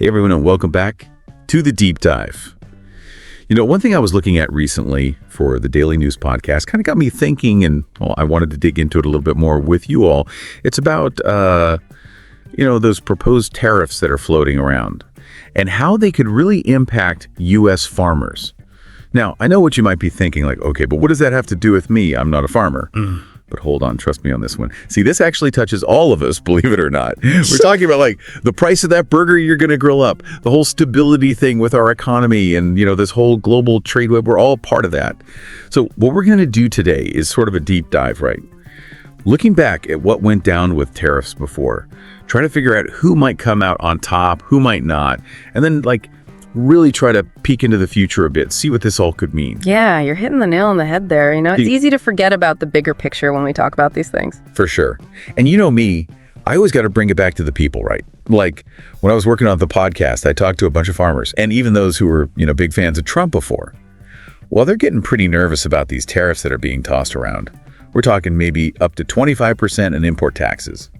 Hey everyone, and welcome back to the Deep Dive. One thing I was looking at recently for the Daily News podcast kind of got me thinking, and I wanted to dig into it a little bit more with you all. It's about, those proposed tariffs that are floating around and how they could really impact U.S. farmers. Now, I know what you might be thinking, like, okay, but what does that have to do with me? I'm not a farmer. But hold on, trust me on this one. See, this actually touches all of us, believe it or not. We're talking about like the price of that burger you're going to grill up, the whole stability thing with our economy and, this whole global trade web. We're all part of that. So what we're going to do today is sort of a deep dive, right? Looking back at what went down with tariffs before, trying to figure out who might come out on top, who might not, and then really try to peek into the future a bit, see what this all could mean. Yeah, you're hitting the nail on the head there. It's easy to forget about the bigger picture when we talk about these things. For sure. And you know me, I always got to bring it back to the people, right? Like when I was working on the podcast, I talked to a bunch of farmers and even those who were, big fans of Trump before. Well, they're getting pretty nervous about these tariffs that are being tossed around. We're talking maybe up to 25% in import taxes.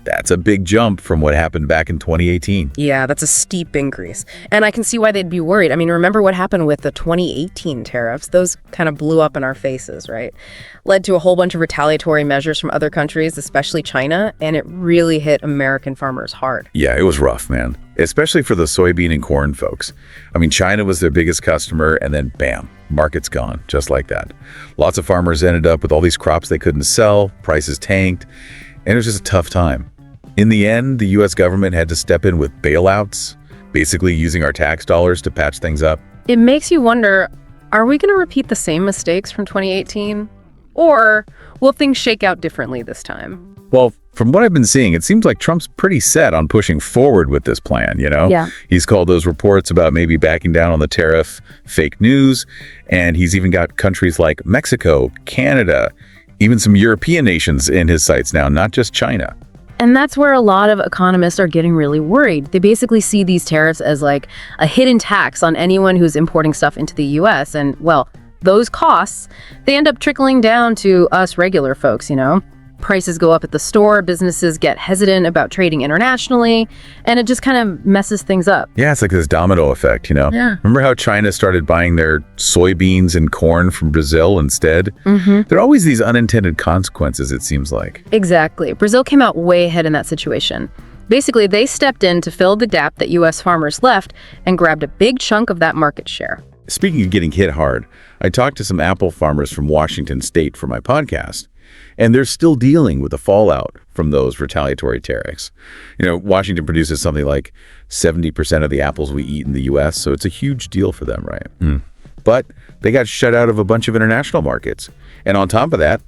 That's a big jump from what happened back in 2018. Yeah, that's a steep increase. And I can see why they'd be worried. I mean, remember what happened with the 2018 tariffs? Those kind of blew up in our faces, right? Led to a whole bunch of retaliatory measures from other countries, especially China, and it really hit American farmers hard. Yeah, it was rough, man. Especially for the soybean and corn folks. I mean, China was their biggest customer, and then bam, market's gone, just like that. Lots of farmers ended up with all these crops they couldn't sell, prices tanked, and it was just a tough time. In the end, the U.S. government had to step in with bailouts, basically using our tax dollars to patch things up. It makes you wonder, are we going to repeat the same mistakes from 2018? Or will things shake out differently this time? Well, from what I've been seeing, it seems like Trump's pretty set on pushing forward with this plan, Yeah. He's called those reports about maybe backing down on the tariff fake news, and he's even got countries like Mexico, Canada, even some European nations in his sights now, not just China. And that's where a lot of economists are getting really worried. They basically see these tariffs as like a hidden tax on anyone who's importing stuff into the U.S. And, well, those costs, they end up trickling down to us regular folks, Prices go up at the store, businesses get hesitant about trading internationally, and it just kind of messes things up. Yeah, it's like this domino effect, Yeah. Remember how China started buying their soybeans and corn from Brazil instead? Mm-hmm. There are always these unintended consequences, it seems like. Exactly. Brazil came out way ahead in that situation. Basically, they stepped in to fill the gap that U.S. farmers left and grabbed a big chunk of that market share. Speaking of getting hit hard, I talked to some apple farmers from Washington State for my podcast, and they're still dealing with the fallout from those retaliatory tariffs. Washington produces something like 70% of the apples we eat in the U.S., so it's a huge deal for them, right? But they got shut out of a bunch of international markets. And on top of that,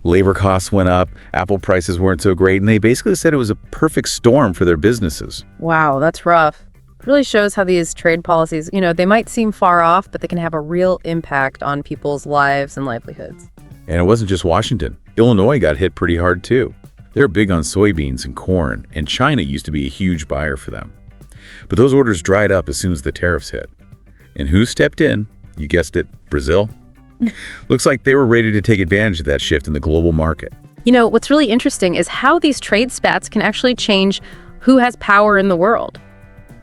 labor costs went up, apple prices weren't so great, and they basically said it was a perfect storm for their businesses. Wow, that's rough. It really shows how these trade policies, they might seem far off, but they can have a real impact on people's lives and livelihoods. And it wasn't just Washington. Illinois got hit pretty hard too. They're big on soybeans and corn, and China used to be a huge buyer for them. But those orders dried up as soon as the tariffs hit. And who stepped in? You guessed it, Brazil. Looks like they were ready to take advantage of that shift in the global market. What's really interesting is how these trade spats can actually change who has power in the world.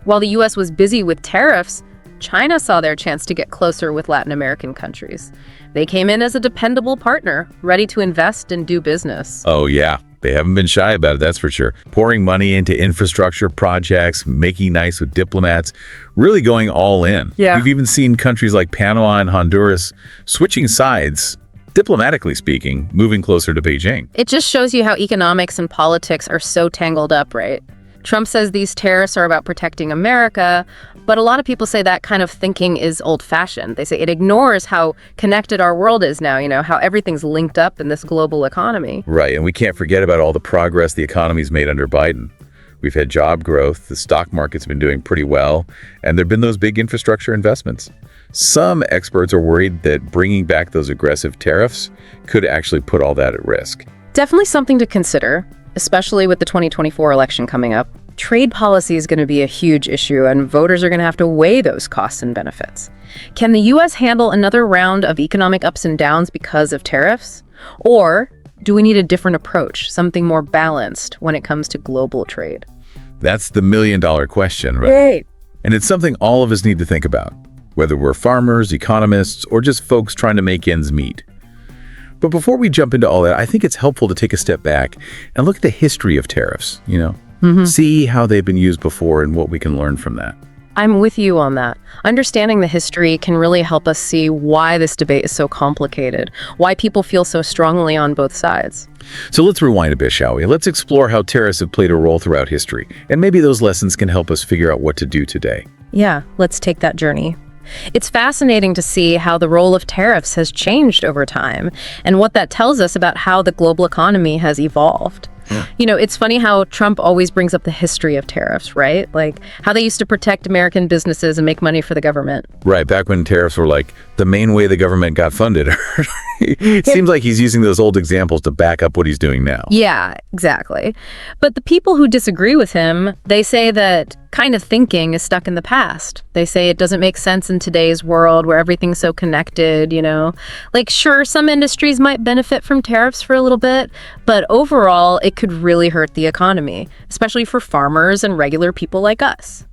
While the U.S. was busy with tariffs, China saw their chance to get closer with Latin American countries. They came in as a dependable partner, ready to invest and do business. Oh, yeah. They haven't been shy about it, that's for sure. Pouring money into infrastructure projects, making nice with diplomats, really going all in. Yeah. We've even seen countries like Panama and Honduras switching sides, diplomatically speaking, moving closer to Beijing. It just shows you how economics and politics are so tangled up, right? Trump says these tariffs are about protecting America, but a lot of people say that kind of thinking is old-fashioned. They say it ignores how connected our world is now, how everything's linked up in this global economy. Right, and we can't forget about all the progress the economy's made under Biden. We've had job growth, the stock market's been doing pretty well, and there've been those big infrastructure investments. Some experts are worried that bringing back those aggressive tariffs could actually put all that at risk. Definitely something to consider, especially with the 2024 election coming up. Trade policy is going to be a huge issue, and voters are going to have to weigh those costs and benefits. Can the U.S. handle another round of economic ups and downs because of tariffs? Or do we need a different approach, something more balanced when it comes to global trade? That's the million-dollar question, right? Right. And it's something all of us need to think about, whether we're farmers, economists, or just folks trying to make ends meet. But before we jump into all that, I think it's helpful to take a step back and look at the history of tariffs, see how they've been used before and what we can learn from that. I'm with you on that. Understanding the history can really help us see why this debate is so complicated, why people feel so strongly on both sides. So let's rewind a bit, shall we? Let's explore how tariffs have played a role throughout history, and maybe those lessons can help us figure out what to do today. Yeah, let's take that journey. It's fascinating to see how the role of tariffs has changed over time and what that tells us about how the global economy has evolved. It's funny how Trump always brings up the history of tariffs, right? Like how they used to protect American businesses and make money for the government. Right, back when tariffs were like the main way the government got funded. It seems like he's using those old examples to back up what he's doing now. Yeah, exactly. But the people who disagree with him, they say that kind of thinking is stuck in the past. They say it doesn't make sense in today's world where everything's so connected, Like, sure, some industries might benefit from tariffs for a little bit, but overall, it could really hurt the economy, especially for farmers and regular people like us.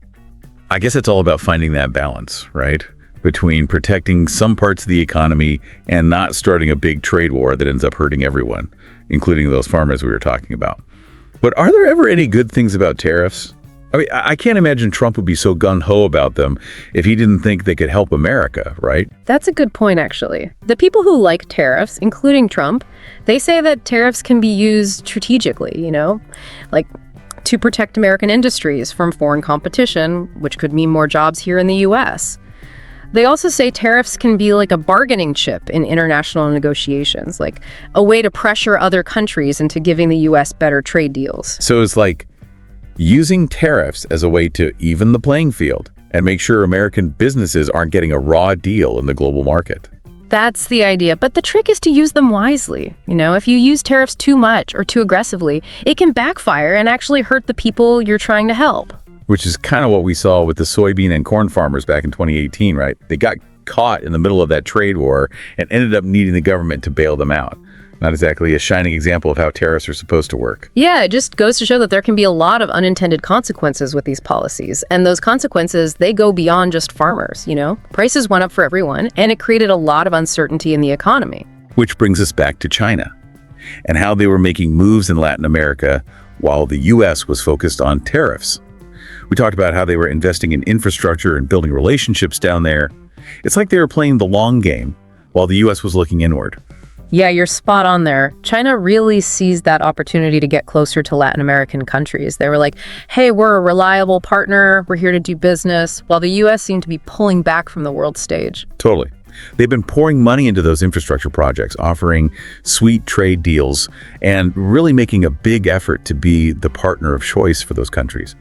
I guess it's all about finding that balance, right? Between protecting some parts of the economy and not starting a big trade war that ends up hurting everyone, including those farmers we were talking about. But are there ever any good things about tariffs? I mean, I can't imagine Trump would be so gung-ho about them if he didn't think they could help America, right? That's a good point, actually. The people who like tariffs, including Trump, they say that tariffs can be used strategically, like to protect American industries from foreign competition, which could mean more jobs here in the U.S. They also say tariffs can be like a bargaining chip in international negotiations, like a way to pressure other countries into giving the U.S. better trade deals. So it's like using tariffs as a way to even the playing field and make sure American businesses aren't getting a raw deal in the global market. That's the idea, but the trick is to use them wisely. If you use tariffs too much or too aggressively, it can backfire and actually hurt the people you're trying to help. Which is kind of what we saw with the soybean and corn farmers back in 2018, right? They got caught in the middle of that trade war and ended up needing the government to bail them out. Not exactly a shining example of how tariffs are supposed to work. Yeah, it just goes to show that there can be a lot of unintended consequences with these policies. And those consequences, they go beyond just farmers, Prices went up for everyone, and it created a lot of uncertainty in the economy. Which brings us back to China and how they were making moves in Latin America while the U.S. was focused on tariffs. We talked about how they were investing in infrastructure and building relationships down there. It's like they were playing the long game while the U.S. was looking inward. Yeah, you're spot on there. China really seized that opportunity to get closer to Latin American countries. They were like, hey, we're a reliable partner. We're here to do business, while the U.S. seemed to be pulling back from the world stage. Totally. They've been pouring money into those infrastructure projects, offering sweet trade deals, and really making a big effort to be the partner of choice for those countries.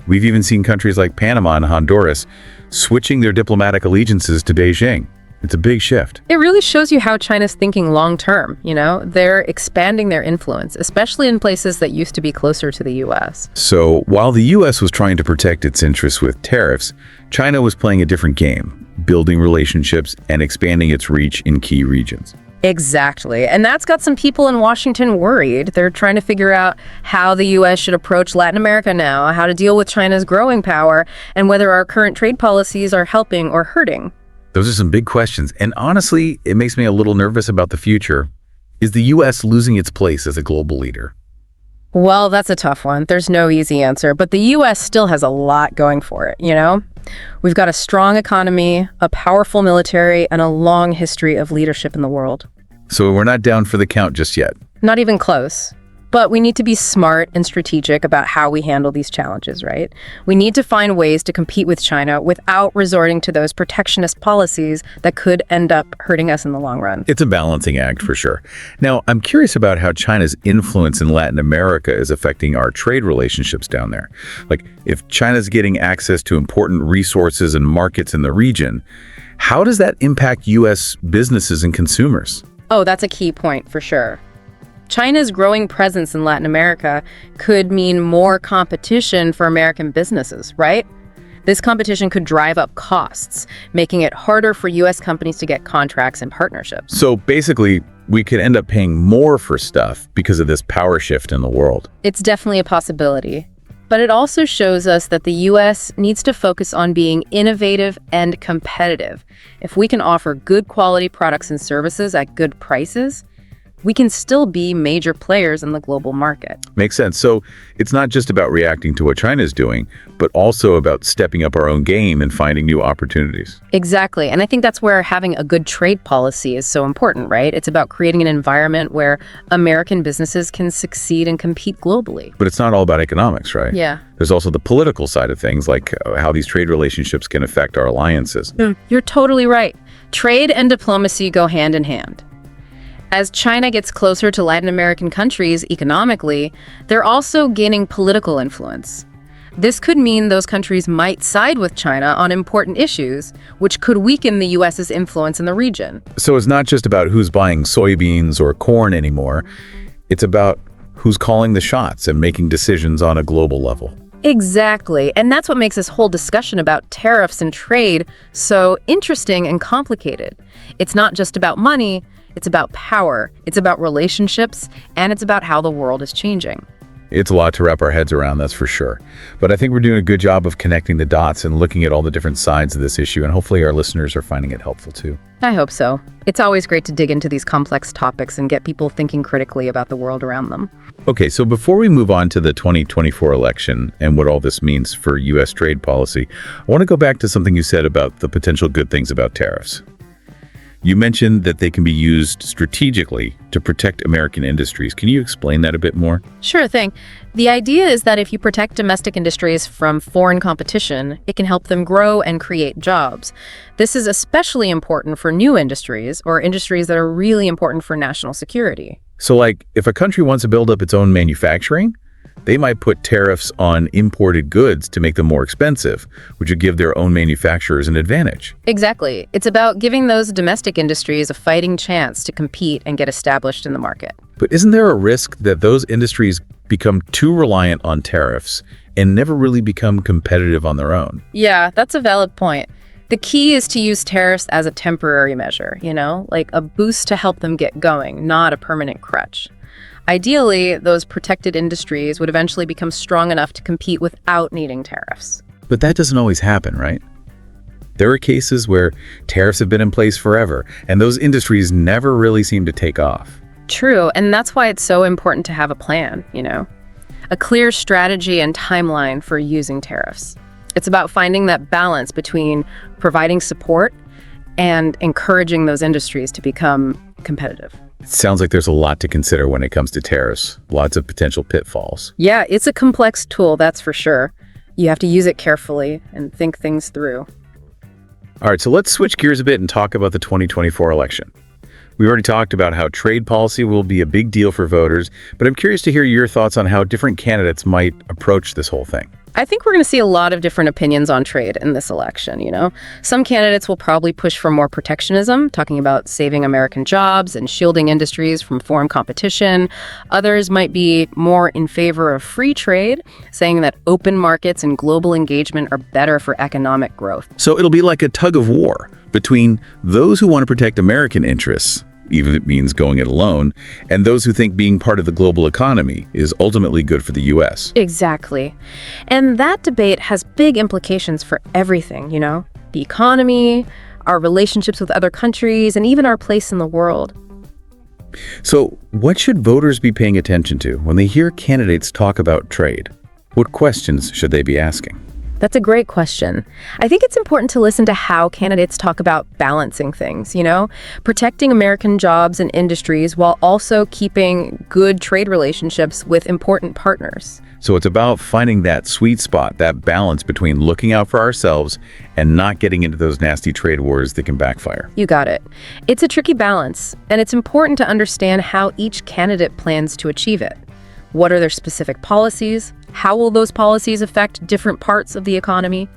We've even seen countries like Panama and Honduras switching their diplomatic allegiances to Beijing. It's a big shift. It really shows you how China's thinking long term, They're expanding their influence, especially in places that used to be closer to the U.S. So while the U.S. was trying to protect its interests with tariffs, China was playing a different game, building relationships and expanding its reach in key regions. Exactly. And that's got some people in Washington worried. They're trying to figure out how the U.S. should approach Latin America now, how to deal with China's growing power, and whether our current trade policies are helping or hurting. Those are some big questions, and honestly, it makes me a little nervous about the future. Is the U.S. losing its place as a global leader? Well, that's a tough one. There's no easy answer, but the U.S. still has a lot going for it, We've got a strong economy, a powerful military, and a long history of leadership in the world. So we're not down for the count just yet. Not even close. But we need to be smart and strategic about how we handle these challenges, right? We need to find ways to compete with China without resorting to those protectionist policies that could end up hurting us in the long run. It's a balancing act for sure. Now, I'm curious about how China's influence in Latin America is affecting our trade relationships down there. Like, if China's getting access to important resources and markets in the region, how does that impact U.S. businesses and consumers? Oh, that's a key point for sure. China's growing presence in Latin America could mean more competition for American businesses, right? This competition could drive up costs, making it harder for U.S. companies to get contracts and partnerships. So basically, we could end up paying more for stuff because of this power shift in the world. It's definitely a possibility. But it also shows us that the U.S. needs to focus on being innovative and competitive. If we can offer good quality products and services at good prices, we can still be major players in the global market. Makes sense. So it's not just about reacting to what China's doing, but also about stepping up our own game and finding new opportunities. Exactly. And I think that's where having a good trade policy is so important, right? It's about creating an environment where American businesses can succeed and compete globally. But it's not all about economics, right? Yeah. There's also the political side of things, like how these trade relationships can affect our alliances. You're totally right. Trade and diplomacy go hand in hand. As China gets closer to Latin American countries economically, they're also gaining political influence. This could mean those countries might side with China on important issues, which could weaken the U.S.'s influence in the region. So it's not just about who's buying soybeans or corn anymore. It's about who's calling the shots and making decisions on a global level. Exactly. And that's what makes this whole discussion about tariffs and trade so interesting and complicated. It's not just about money. It's about power, it's about relationships, and it's about how the world is changing. It's a lot to wrap our heads around, that's for sure. But I think we're doing a good job of connecting the dots and looking at all the different sides of this issue, and hopefully our listeners are finding it helpful too. I hope so. It's always great to dig into these complex topics and get people thinking critically about the world around them. Okay, so before we move on to the 2024 election and what all this means for U.S. trade policy, I want to go back to something you said about the potential good things about tariffs. You mentioned that they can be used strategically to protect American industries. Can you explain that a bit more? Sure thing. The idea is that if you protect domestic industries from foreign competition, it can help them grow and create jobs. This is especially important for new industries or industries that are really important for national security. So like, if a country wants to build up its own manufacturing, they might put tariffs on imported goods to make them more expensive, which would give their own manufacturers an advantage. Exactly. It's about giving those domestic industries a fighting chance to compete and get established in the market. But isn't there a risk that those industries become too reliant on tariffs and never really become competitive on their own? Yeah, that's a valid point. The key is to use tariffs as a temporary measure, like a boost to help them get going, not a permanent crutch. Ideally, those protected industries would eventually become strong enough to compete without needing tariffs. But that doesn't always happen, right? There are cases where tariffs have been in place forever, and those industries never really seem to take off. True, and that's why it's so important to have a plan, a clear strategy and timeline for using tariffs. It's about finding that balance between providing support and encouraging those industries to become competitive. It sounds like there's a lot to consider when it comes to tariffs, lots of potential pitfalls. Yeah, it's a complex tool, that's for sure. You have to use it carefully and think things through. All right, so let's switch gears a bit and talk about the 2024 election. We already talked about how trade policy will be a big deal for voters, but I'm curious to hear your thoughts on how different candidates might approach this whole thing. I think we're going to see a lot of different opinions on trade in this election, Some candidates will probably push for more protectionism, talking about saving American jobs and shielding industries from foreign competition. Others might be more in favor of free trade, saying that open markets and global engagement are better for economic growth. So it'll be like a tug of war between those who want to protect American interests, even if it means going it alone, and those who think being part of the global economy is ultimately good for the U.S. Exactly. And that debate has big implications for everything, the economy, our relationships with other countries, and even our place in the world. So what should voters be paying attention to when they hear candidates talk about trade? What questions should they be asking? That's a great question. I think it's important to listen to how candidates talk about balancing things, protecting American jobs and industries while also keeping good trade relationships with important partners. So it's about finding that sweet spot, that balance between looking out for ourselves and not getting into those nasty trade wars that can backfire. You got it. It's a tricky balance, and it's important to understand how each candidate plans to achieve it. What are their specific policies? How will those policies affect different parts of the economy?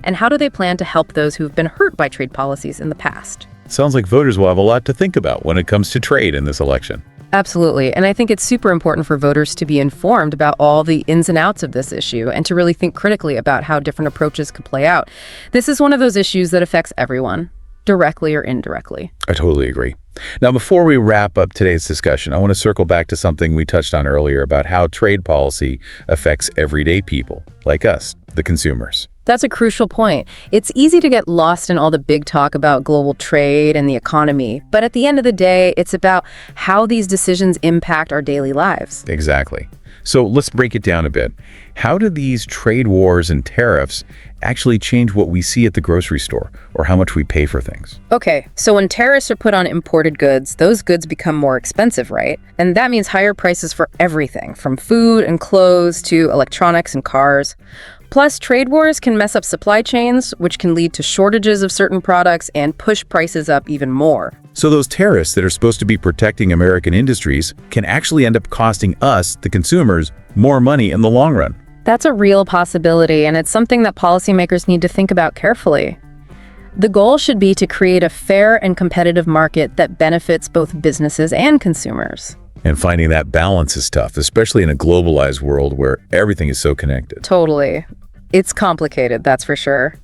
And how do they plan to help those who've been hurt by trade policies in the past? Sounds like voters will have a lot to think about when it comes to trade in this election. Absolutely. And I think it's super important for voters to be informed about all the ins and outs of this issue and to really think critically about how different approaches could play out. This is one of those issues that affects everyone. directly or indirectly. I totally agree. Now, before we wrap up today's discussion, I want to circle back to something we touched on earlier about how trade policy affects everyday people, like us, the consumers. That's a crucial point. It's easy to get lost in all the big talk about global trade and the economy, but at the end of the day, it's about how these decisions impact our daily lives. Exactly. So let's break it down a bit. How do these trade wars and tariffs actually change what we see at the grocery store or how much we pay for things? Okay, so when tariffs are put on imported goods, those goods become more expensive, right? And that means higher prices for everything, from food and clothes to electronics and cars. Plus, trade wars can mess up supply chains, which can lead to shortages of certain products and push prices up even more. So those tariffs that are supposed to be protecting American industries can actually end up costing us, the consumers, more money in the long run. That's a real possibility, and it's something that policymakers need to think about carefully. The goal should be to create a fair and competitive market that benefits both businesses and consumers. And finding that balance is tough, especially in a globalized world where everything is so connected. Totally. It's complicated, that's for sure.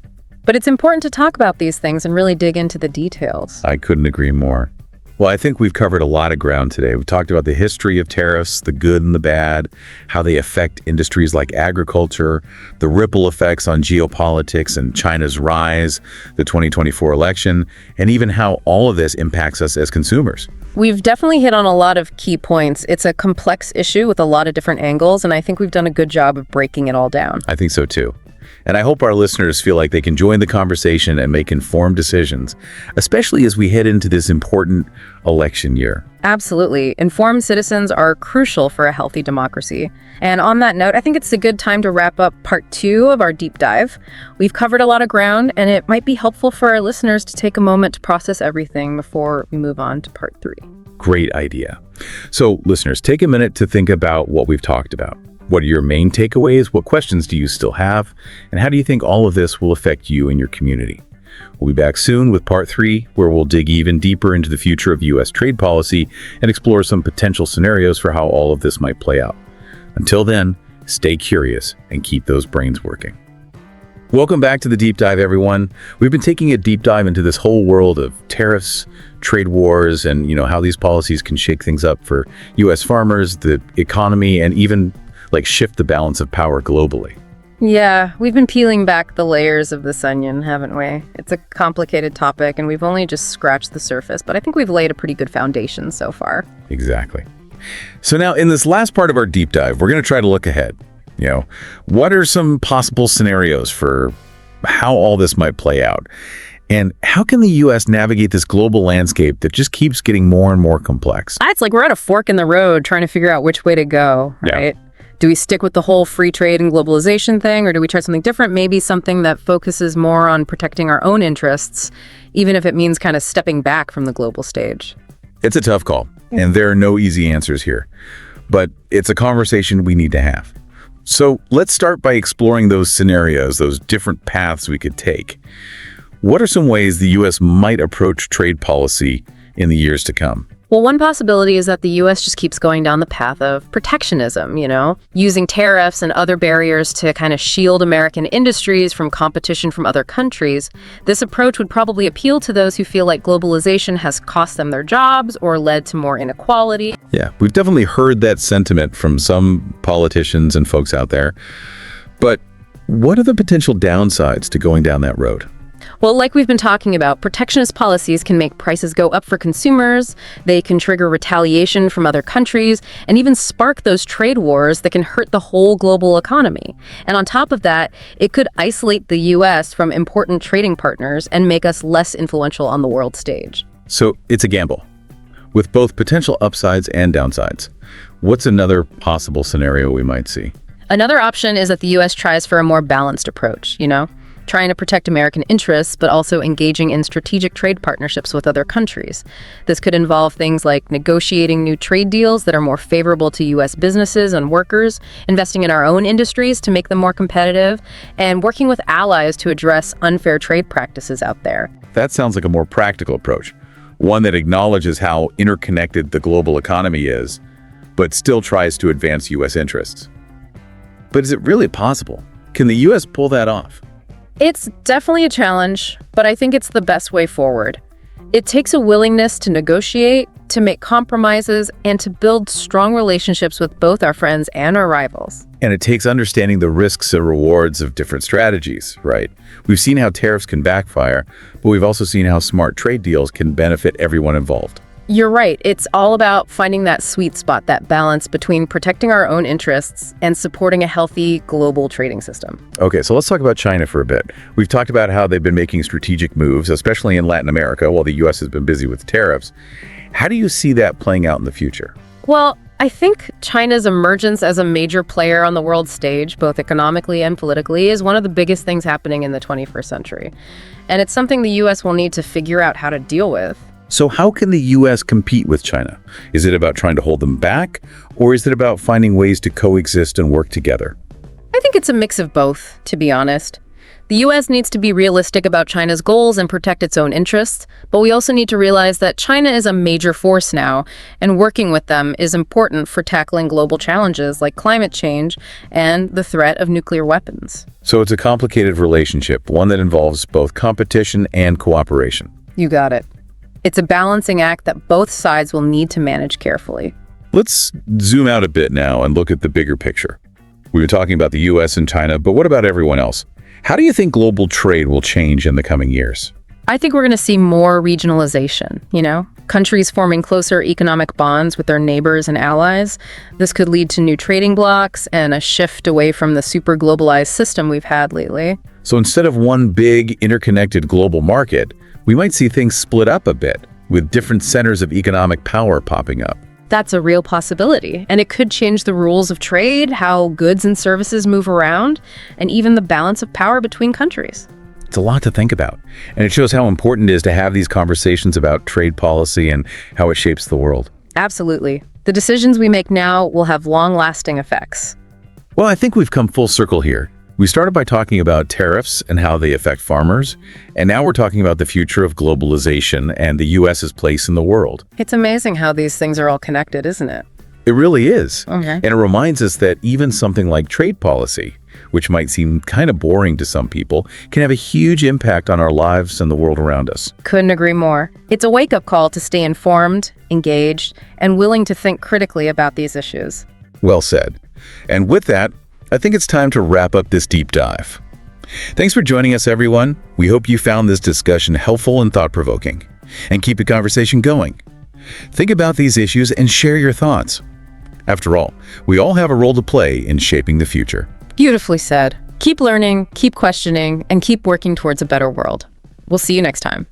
But it's important to talk about these things and really dig into the details. I couldn't agree more. Well, I think we've covered a lot of ground today. We've talked about the history of tariffs, the good and the bad, how they affect industries like agriculture, the ripple effects on geopolitics and China's rise, the 2024 election, and even how all of this impacts us as consumers. We've definitely hit on a lot of key points. It's a complex issue with a lot of different angles, and I think we've done a good job of breaking it all down. I think so too. And I hope our listeners feel like they can join the conversation and make informed decisions, especially as we head into this important election year. Absolutely. Informed citizens are crucial for a healthy democracy. And on that note, I think it's a good time to wrap up part 2 of our deep dive. We've covered a lot of ground, and it might be helpful for our listeners to take a moment to process everything before we move on to part 3. Great idea. So, listeners, take a minute to think about what we've talked about. What are your main takeaways? What questions do you still have? And how do you think all of this will affect you and your community? We'll be back soon with part 3, where we'll dig even deeper into the future of U.S. trade policy and explore some potential scenarios for how all of this might play out. Until then, stay curious and keep those brains working. Welcome back to the Deep Dive, everyone. We've been taking a deep dive into this whole world of tariffs, trade wars, and how these policies can shake things up for U.S. farmers, the economy, and even shift the balance of power globally. Yeah, we've been peeling back the layers of this onion, haven't we? It's a complicated topic, and we've only just scratched the surface, but I think we've laid a pretty good foundation so far. Exactly. So now, in this last part of our deep dive, we're going to try to look ahead. What are some possible scenarios for how all this might play out? And how can the U.S. navigate this global landscape that just keeps getting more and more complex? It's like we're at a fork in the road trying to figure out which way to go, right? Yeah. Do we stick with the whole free trade and globalization thing, or do we try something different? Maybe something that focuses more on protecting our own interests, even if it means kind of stepping back from the global stage. It's a tough call, and there are no easy answers here. But it's a conversation we need to have. So let's start by exploring those scenarios, those different paths we could take. What are some ways the U.S. might approach trade policy in the years to come? Well, one possibility is that the U.S. just keeps going down the path of protectionism, using tariffs and other barriers to kind of shield American industries from competition from other countries. This approach would probably appeal to those who feel like globalization has cost them their jobs or led to more inequality. Yeah, we've definitely heard that sentiment from some politicians and folks out there. But what are the potential downsides to going down that road? Well, like we've been talking about, protectionist policies can make prices go up for consumers, they can trigger retaliation from other countries, and even spark those trade wars that can hurt the whole global economy. And on top of that, it could isolate the U.S. from important trading partners and make us less influential on the world stage. So it's a gamble, with both potential upsides and downsides. What's another possible scenario we might see? Another option is that the U.S. tries for a more balanced approach, trying to protect American interests, but also engaging in strategic trade partnerships with other countries. This could involve things like negotiating new trade deals that are more favorable to U.S. businesses and workers, investing in our own industries to make them more competitive, and working with allies to address unfair trade practices out there. That sounds like a more practical approach, one that acknowledges how interconnected the global economy is, but still tries to advance U.S. interests. But is it really possible? Can the U.S. pull that off? It's definitely a challenge, but I think it's the best way forward. It takes a willingness to negotiate, to make compromises, and to build strong relationships with both our friends and our rivals. And it takes understanding the risks and rewards of different strategies, right? We've seen how tariffs can backfire, but we've also seen how smart trade deals can benefit everyone involved. You're right. It's all about finding that sweet spot, that balance between protecting our own interests and supporting a healthy global trading system. Okay, so let's talk about China for a bit. We've talked about how they've been making strategic moves, especially in Latin America, while the U.S. has been busy with tariffs. How do you see that playing out in the future? Well, I think China's emergence as a major player on the world stage, both economically and politically, is one of the biggest things happening in the 21st century. And it's something the U.S. will need to figure out how to deal with. So how can the U.S. compete with China? Is it about trying to hold them back, or is it about finding ways to coexist and work together? I think it's a mix of both, to be honest. The U.S. needs to be realistic about China's goals and protect its own interests, but we also need to realize that China is a major force now, and working with them is important for tackling global challenges like climate change and the threat of nuclear weapons. So it's a complicated relationship, one that involves both competition and cooperation. You got it. It's a balancing act that both sides will need to manage carefully. Let's zoom out a bit now and look at the bigger picture. We've been talking about the U.S. and China, but what about everyone else? How do you think global trade will change in the coming years? I think we're going to see more regionalization, countries forming closer economic bonds with their neighbors and allies. This could lead to new trading blocs and a shift away from the super globalized system we've had lately. So instead of one big interconnected global market, we might see things split up a bit, with different centers of economic power popping up. That's a real possibility, and it could change the rules of trade, how goods and services move around, and even the balance of power between countries. It's a lot to think about, and it shows how important it is to have these conversations about trade policy and how it shapes the world. Absolutely. The decisions we make now will have long-lasting effects. Well, I think we've come full circle here. We started by talking about tariffs and how they affect farmers, and now we're talking about the future of globalization and the U.S.'s place in the world. It's amazing how these things are all connected, isn't it? It really is. Okay. And it reminds us that even something like trade policy, which might seem kind of boring to some people, can have a huge impact on our lives and the world around us. Couldn't agree more. It's a wake-up call to stay informed, engaged, and willing to think critically about these issues. Well said. And with that, I think it's time to wrap up this deep dive. Thanks for joining us, everyone. We hope you found this discussion helpful and thought-provoking. And keep the conversation going. Think about these issues and share your thoughts. After all, we all have a role to play in shaping the future. Beautifully said. Keep learning, keep questioning, and keep working towards a better world. We'll see you next time.